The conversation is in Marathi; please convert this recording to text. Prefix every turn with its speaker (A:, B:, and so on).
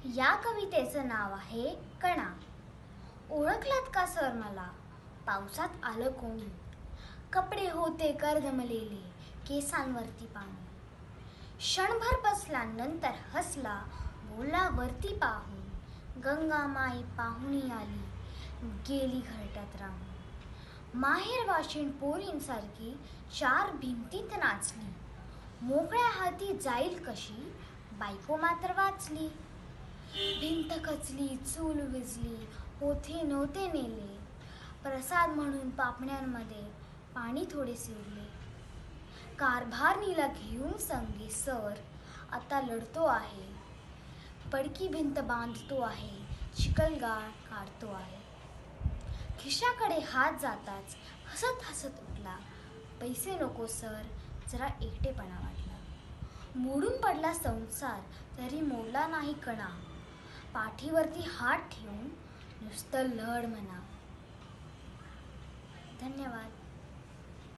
A: या कवितेचं नाव आहे कणा. ओळखलात का सर मला? पावसात आलं कोणी. कपडे होते कर्दमलेले, केसांवरती पाणी. क्षणभर बसला नंतर हसला, बोलला वरती पाहून. गंगा माई पाहुणी आली, गेली घरट्यात राहून. माहेर वाशिण पोरींसारखी चार भिंतीत नाचली. मोकळ्या हाती जाईल कशी, बायको मात्र वाचली. भिंत खचली, चूल विजली, होते नव्हते नेले. प्रसाद म्हणून पापण्यांमध्ये पाणी थोडे शिरले. कारभारणीला घेऊन संगे सर आता लढतो आहे. पडकी भिंत बांधतो आहे, चिखलगाळ काढतो आहे. खिशाकडे हात जाताच हसत हसत उठला. पैसे नको सर, जरा एकटेपणा वाटला. मोडून पडला संसार, तरी मोडला नाही कणा. पाठीवरती हात ठेवून नुसतं लढ म्हणा. धन्यवाद.